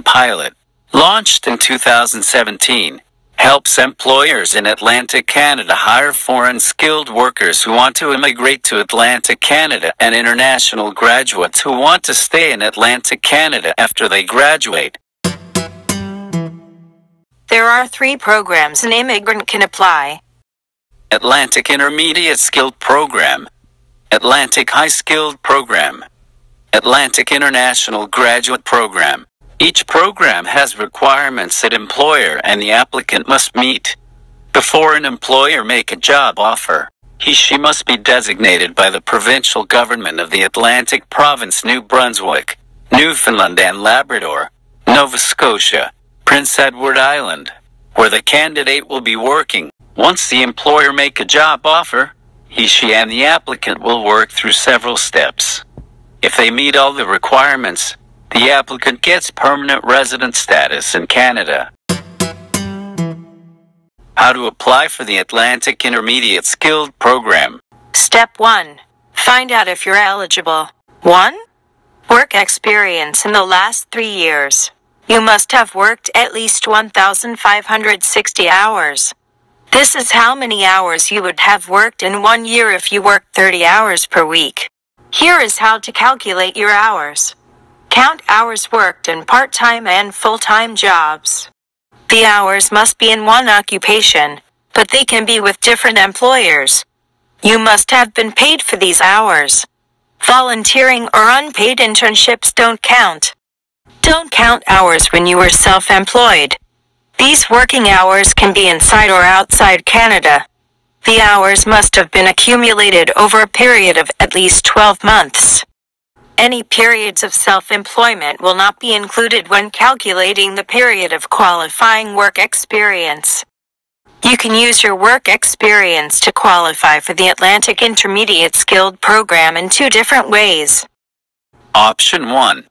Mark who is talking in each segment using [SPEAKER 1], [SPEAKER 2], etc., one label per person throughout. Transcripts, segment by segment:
[SPEAKER 1] pilot, launched in 2017, helps employers in Atlantic Canada hire foreign skilled workers who want to immigrate to Atlantic Canada and international graduates who want to stay in Atlantic Canada after they graduate.
[SPEAKER 2] There are 3 programs an immigrant can apply:
[SPEAKER 1] Atlantic Intermediate Skilled Program, Atlantic High Skilled Program, Atlantic International Graduate Program. Each program has requirements that employer and the applicant must meet. Before an employer make a job offer, he/she must be designated by the provincial government of the Atlantic Province, New Brunswick, Newfoundland and Labrador, Nova Scotia, Prince Edward Island, where the candidate will be working. Once the employer make a job offer, he/she and the applicant will work through several steps. If they meet all the requirements, the applicant gets permanent resident status in Canada. How to apply for the Atlantic Intermediate Skilled Program.
[SPEAKER 2] Step 1. Find out if you're eligible. 1. Work experience in the last 3 years. You must have worked at least 1,560 hours. This is how many hours you would have worked in 1 year if you worked 30 hours per week. Here is how to calculate your hours. Count hours worked in part-time and full-time jobs. The hours must be in one occupation, but they can be with different employers. You must have been paid for these hours. Volunteering or unpaid internships don't count. Don't count hours when you were self-employed. These working hours can be inside or outside Canada. The hours must have been accumulated over a period of at least 12 months. Any periods of self-employment will not be included when calculating the period of qualifying work experience. You can use your work experience to qualify for the Atlantic Intermediate Skilled Program in 2 different ways.
[SPEAKER 1] Option 1.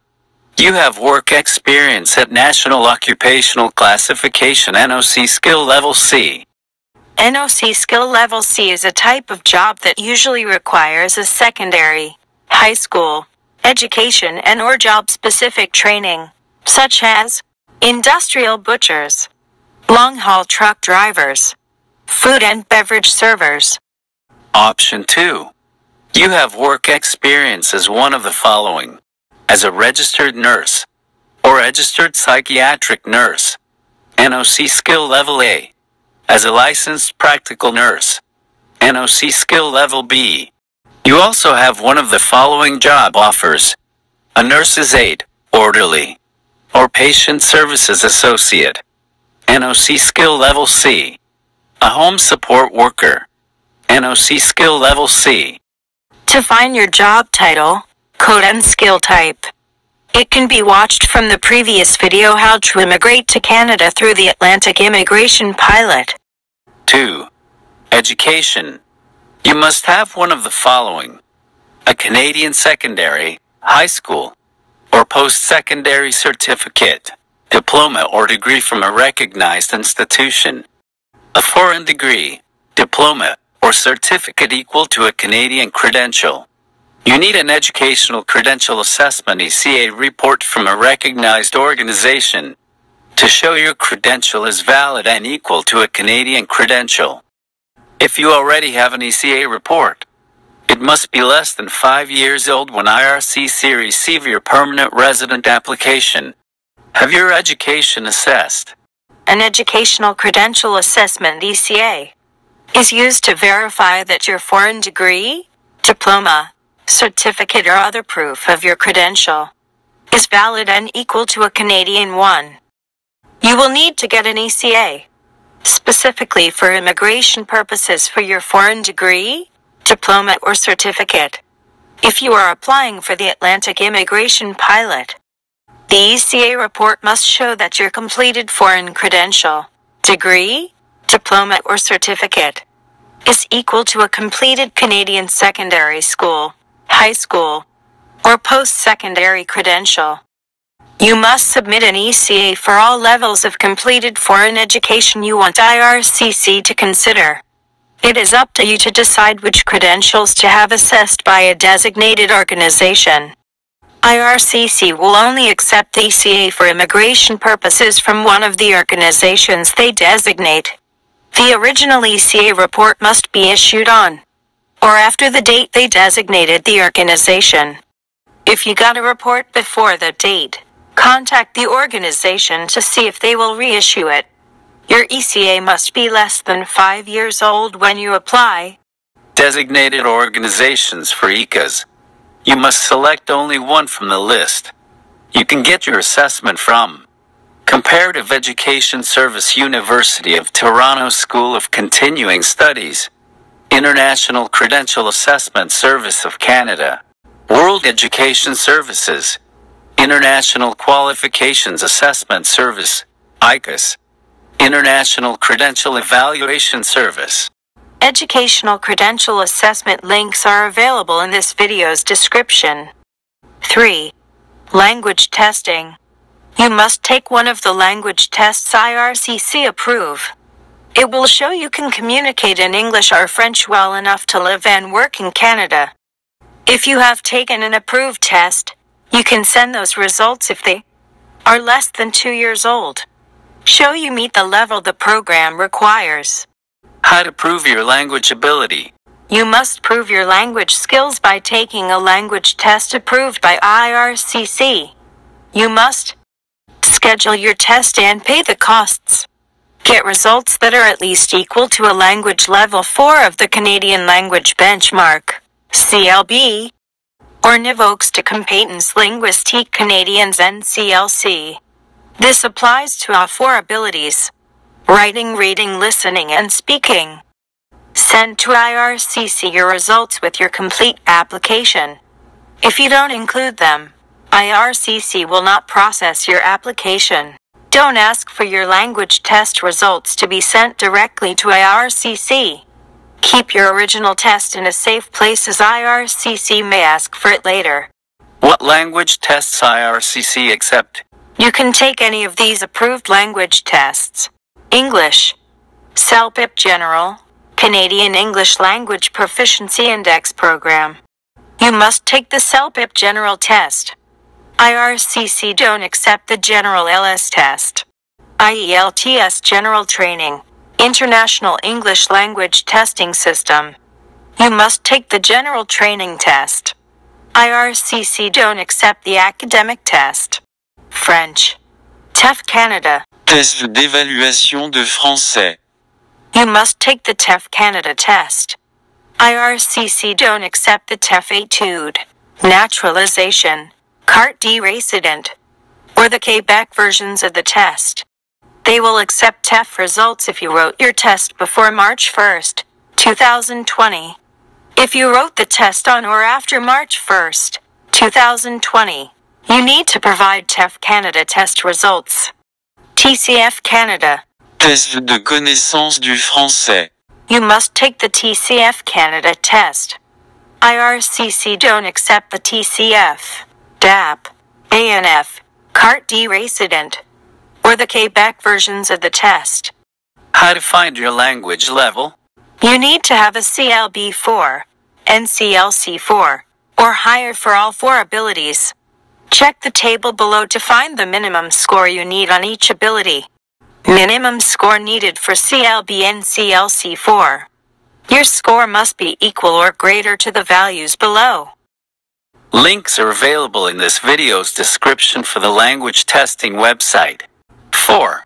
[SPEAKER 1] You have work experience at National Occupational Classification NOC Skill Level C.
[SPEAKER 2] NOC Skill Level C is a type of job that usually requires a secondary, high school, education and/or job-specific training, such as industrial butchers, long-haul truck drivers, food and beverage servers.
[SPEAKER 1] Option 2. You have work experience as one of the following: as a registered nurse or registered psychiatric nurse, NOC Skill Level A, as a licensed practical nurse, NOC Skill Level B. You also have one of the following job offers: a nurse's aide, orderly, or patient services associate, NOC Skill Level C, a home support worker, NOC Skill Level C.
[SPEAKER 2] To find your job title, code and skill type. It can be watched from the previous video How to Immigrate to Canada through the Atlantic Immigration Pilot.
[SPEAKER 1] 2. Education. You must have one of the following: a Canadian secondary, high school, or post-secondary certificate, diploma or degree from a recognized institution, a foreign degree, diploma, or certificate equal to a Canadian credential. You need an educational credential assessment ECA report from a recognized organization to show your credential is valid and equal to a Canadian credential. If you already have an ECA report, it must be less than 5 years old when IRCC receive your permanent resident application. Have your education assessed.
[SPEAKER 2] An educational credential assessment ECA is used to verify that your foreign degree, diploma, certificate or other proof of your credential is valid and equal to a Canadian one. You will need to get an ECA, specifically for immigration purposes for your foreign degree, diploma or certificate. If you are applying for the Atlantic Immigration Pilot, the ECA report must show that your completed foreign credential, degree, diploma or certificate is equal to a completed Canadian secondary school, high school, or post-secondary credential. You must submit an ECA for all levels of completed foreign education you want IRCC to consider. It is up to you to decide which credentials to have assessed by a designated organization. IRCC will only accept the ECA for immigration purposes from one of the organizations they designate. The original ECA report must be issued on or after the date they designated the organization. If you got a report before that date, contact the organization to see if they will reissue it. Your ECA must be less than 5 years old when you apply.
[SPEAKER 1] Designated organizations for ECAs. You must select only one from the list. You can get your assessment from Comparative Education Service, University of Toronto School of Continuing Studies, International Credential Assessment Service of Canada, World Education Services, International Qualifications Assessment Service, IQAS, International Credential Evaluation Service.
[SPEAKER 2] Educational credential assessment links are available in this video's description. 3. Language testing. You must take one of the language tests IRCC approve. It will show you can communicate in English or French well enough to live and work in Canada. If you have taken an approved test, you can send those results if they are less than 2 years old. Show you meet the level the program requires.
[SPEAKER 1] How to prove your language ability.
[SPEAKER 2] You must prove your language skills by taking a language test approved by IRCC. You must schedule your test and pay the costs. Get results that are at least equal to a language level 4 of the Canadian Language Benchmark, CLB, or Niveaux de compétences linguistiques canadiennes NCLC. This applies to all 4 abilities: writing, reading, listening, and speaking. Send to IRCC your results with your complete application. If you don't include them, IRCC will not process your application. Don't ask for your language test results to be sent directly to IRCC. Keep your original test in a safe place, as IRCC may ask for it later.
[SPEAKER 1] What language tests IRCC accept?
[SPEAKER 2] You can take any of these approved language tests: English, CELPIP General, Canadian English Language Proficiency Index Program. You must take the CELPIP General test. IRCC don't accept the General LS test. IELTS General Training, International English Language Testing System. You must take the General Training test. IRCC don't accept the academic test. French, TEF Canada.
[SPEAKER 3] Test d'évaluation de français.
[SPEAKER 2] You must take the TEF Canada test. IRCC don't accept the TEF Etude, Naturalization, Carte de Résident, or the Quebec versions of the test. They will accept TEF results if you wrote your test before March 1st, 2020. If you wrote the test on or after March 1st, 2020, you need to provide TEF Canada test results. TCF Canada.
[SPEAKER 3] Test de connaissance du français.
[SPEAKER 2] You must take the TCF Canada test. IRCC don't accept the TCF, DAP, ANF, Carte de Résident, or the Quebec versions of the test.
[SPEAKER 1] How to find your language level?
[SPEAKER 2] You need to have a CLB 4, NCLC 4, or higher for all 4 abilities. Check the table below to find the minimum score you need on each ability. Minimum score needed for CLB NCLC 4. Your score must be equal or greater to the values below.
[SPEAKER 1] Links are available in this video's description for the language testing website. 4.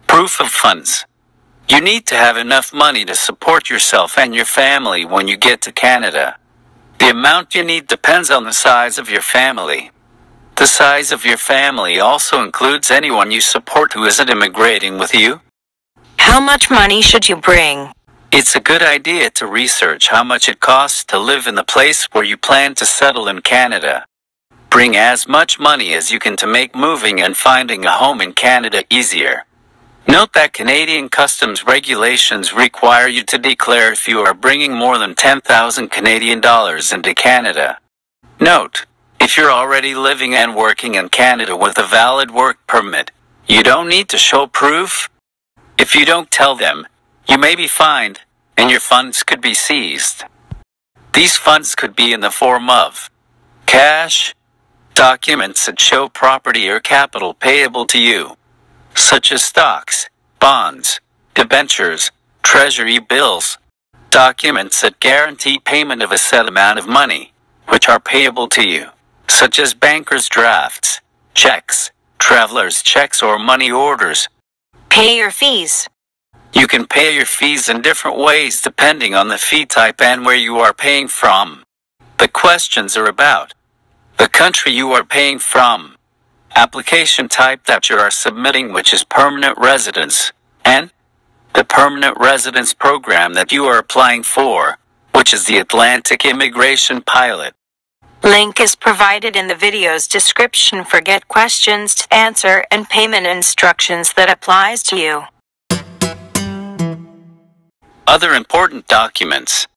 [SPEAKER 1] Proof of funds. You need to have enough money to support yourself and your family when you get to Canada. The amount you need depends on the size of your family. The size of your family also includes anyone you support who isn't immigrating with you.
[SPEAKER 2] How much money should you bring?
[SPEAKER 1] It's a good idea to research how much it costs to live in the place where you plan to settle in Canada. Bring as much money as you can to make moving and finding a home in Canada easier. Note that Canadian customs regulations require you to declare if you are bringing more than 10,000 Canadian dollars into Canada. Note, if you're already living and working in Canada with a valid work permit, you don't need to show proof. If you don't tell them, you may be fined, and your funds could be seized. These funds could be in the form of cash, Documents that show property or capital payable to you, such as stocks, bonds, debentures, treasury bills. Documents that guarantee payment of a set amount of money, which are payable to you, such as banker's drafts, checks, traveler's checks, or money orders.
[SPEAKER 2] Pay your fees.
[SPEAKER 1] You can pay your fees in different ways depending on the fee type and where you are paying from. The questions are about the country you are paying from, application type that you are submitting, which is permanent residence, and the permanent residence program that you are applying for, which is the Atlantic Immigration Pilot.
[SPEAKER 2] Link is provided in the video's description for get questions to answer and payment instructions that applies to you.
[SPEAKER 1] Other important documents.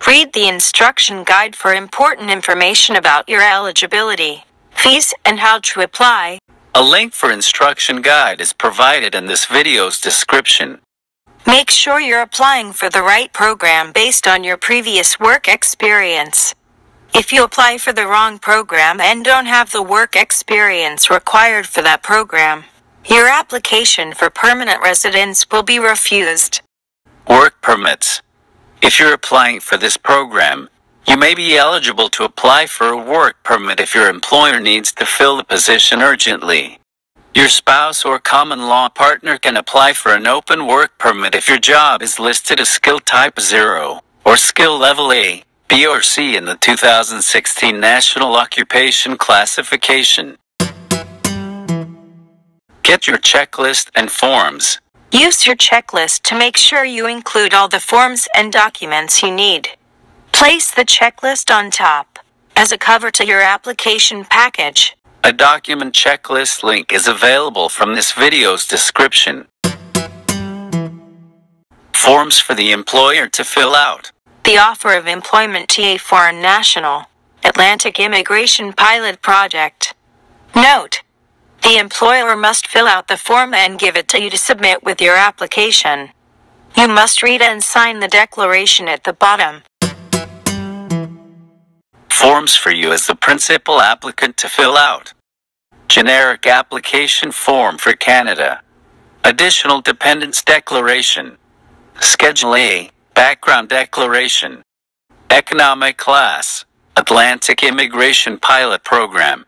[SPEAKER 2] Read the instruction guide for important information about your eligibility, fees, and how to apply.
[SPEAKER 1] A link for instruction guide is provided in this video's description.
[SPEAKER 2] Make sure you're applying for the right program based on your previous work experience. If you apply for the wrong program and don't have the work experience required for that program, your application for permanent residence will be refused.
[SPEAKER 1] Work permits. If you're applying for this program, you may be eligible to apply for a work permit if your employer needs to fill the position urgently. Your spouse or common law partner can apply for an open work permit if your job is listed as skill type 0 or skill level A, B, or C in the 2016 National Occupation Classification. Get your checklist and forms.
[SPEAKER 2] Use your checklist to make sure you include all the forms and documents you need. Place the checklist on top as a cover to your application package.
[SPEAKER 1] A document checklist link is available from this video's description. Forms for the employer to fill out.
[SPEAKER 2] The offer of employment to a foreign national, Atlantic Immigration Pilot Project. Note: the employer must fill out the form and give it to you to submit with your application. You must read and sign the declaration at the bottom.
[SPEAKER 1] Forms for you as the principal applicant to fill out. Generic application form for Canada. Additional dependents declaration. Schedule A, background declaration. Economic class, Atlantic Immigration Pilot Program.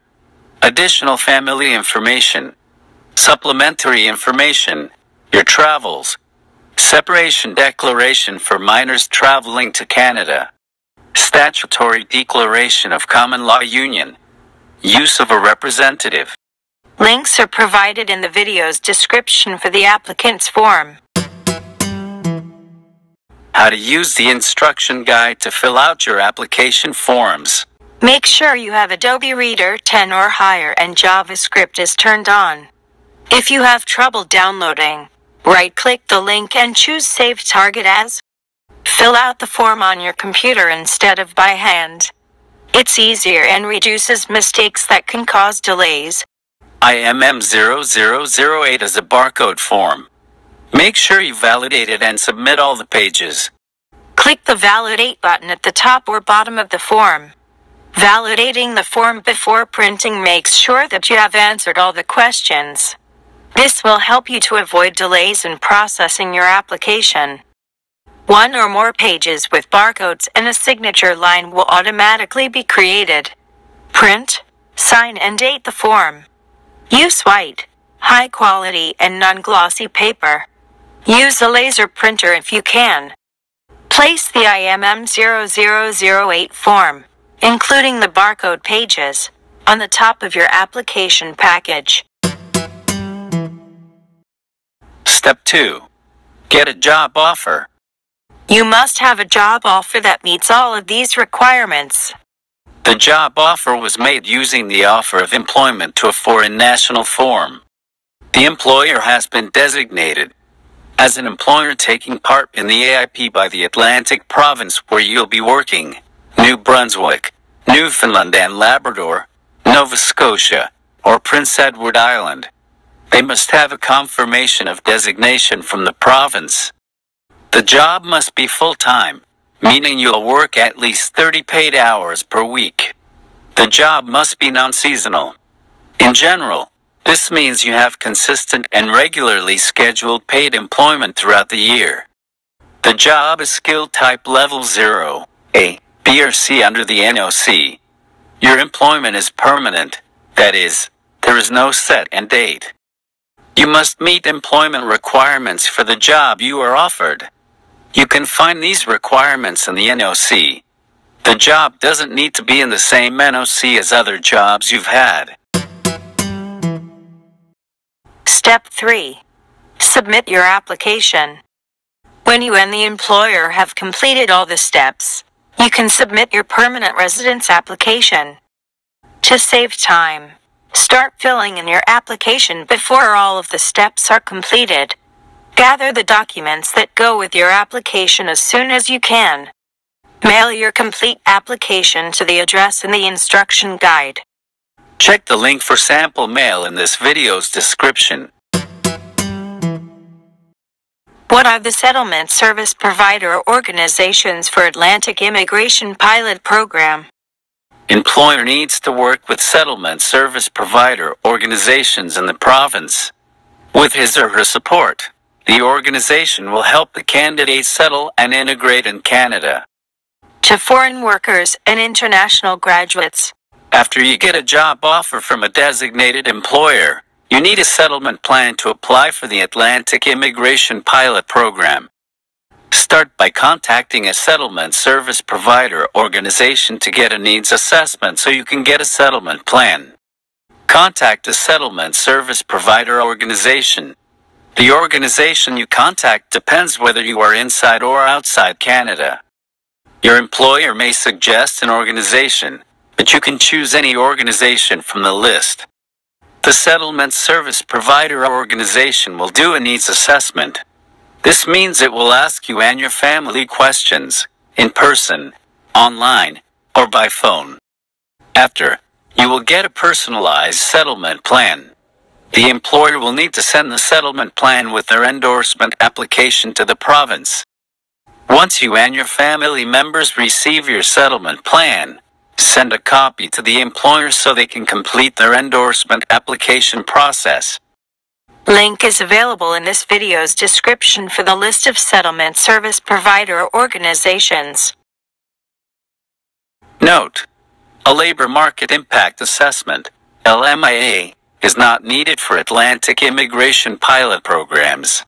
[SPEAKER 1] Additional family information. Supplementary information, your travels. Separation declaration for minors traveling to Canada. Statutory declaration of common law union. Use of a representative.
[SPEAKER 2] Links are provided in the video's description for the applicant's form.
[SPEAKER 1] How to use the instruction guide to fill out your application forms.
[SPEAKER 2] Make sure you have Adobe Reader 10 or higher and JavaScript is turned on. If you have trouble downloading, right-click the link and choose Save Target As. Fill out the form on your computer instead of by hand. It's easier and reduces mistakes that can cause delays.
[SPEAKER 1] IMM 0008 is a barcode form. Make sure you validate it and submit all the pages.
[SPEAKER 2] Click the Validate button at the top or bottom of the form. Validating the form before printing makes sure that you have answered all the questions. This will help you to avoid delays in processing your application. One or more pages with barcodes and a signature line will automatically be created. Print, sign, and date the form. Use white, high quality, and non-glossy paper. Use a laser printer if you can. Place the IMM 0008 form, including the barcode pages, on the top of your application package.
[SPEAKER 1] Step 2. Get a job offer.
[SPEAKER 2] You must have a job offer that meets all of these requirements.
[SPEAKER 1] The job offer was made using the offer of employment to a foreign national form. The employer has been designated as an employer taking part in the AIP by the Atlantic province where you'll be working, New Brunswick, Newfoundland and Labrador, Nova Scotia, or Prince Edward Island. They must have a confirmation of designation from the province. The job must be full-time, meaning you'll work at least 30 paid hours per week. The job must be non-seasonal. In general, this means you have consistent and regularly scheduled paid employment throughout the year. The job is skill type level 0, A, B or C under the NOC. Your employment is permanent, that is, there is no set end date. You must meet employment requirements for the job you are offered. You can find these requirements in the NOC. The job doesn't need to be in the same NOC as other jobs you've had.
[SPEAKER 2] Step 3. Submit your application. When you and the employer have completed all the steps, you can submit your permanent residence application. To save time, start filling in your application before all of the steps are completed. Gather the documents that go with your application as soon as you can. Mail your complete application to the address in the instruction guide.
[SPEAKER 1] Check the link for sample mail in this video's description.
[SPEAKER 2] What are the settlement service provider organizations for Atlantic Immigration Pilot Program?
[SPEAKER 1] Employer needs to work with settlement service provider organizations in the province. With his or her support, the organization will help the candidate settle and integrate in Canada.
[SPEAKER 2] To foreign workers and international graduates.
[SPEAKER 1] After you get a job offer from a designated employer, you need a settlement plan to apply for the Atlantic Immigration Pilot Program. Start by contacting a settlement service provider organization to get a needs assessment so you can get a settlement plan. Contact a settlement service provider organization. The organization you contact depends whether you are inside or outside Canada. Your employer may suggest an organization, but you can choose any organization from the list. The settlement service provider organization will do a needs assessment. This means it will ask you and your family questions, in person, online, or by phone. After, you will get a personalized settlement plan. The employer will need to send the settlement plan with their endorsement application to the province. Once you and your family members receive your settlement plan, send a copy to the employer so they can complete their endorsement application process.
[SPEAKER 2] Link is available in this video's description for the list of settlement service provider organizations.
[SPEAKER 1] Note: a labor market impact assessment, LMIA, is not needed for Atlantic Immigration Pilot Programs.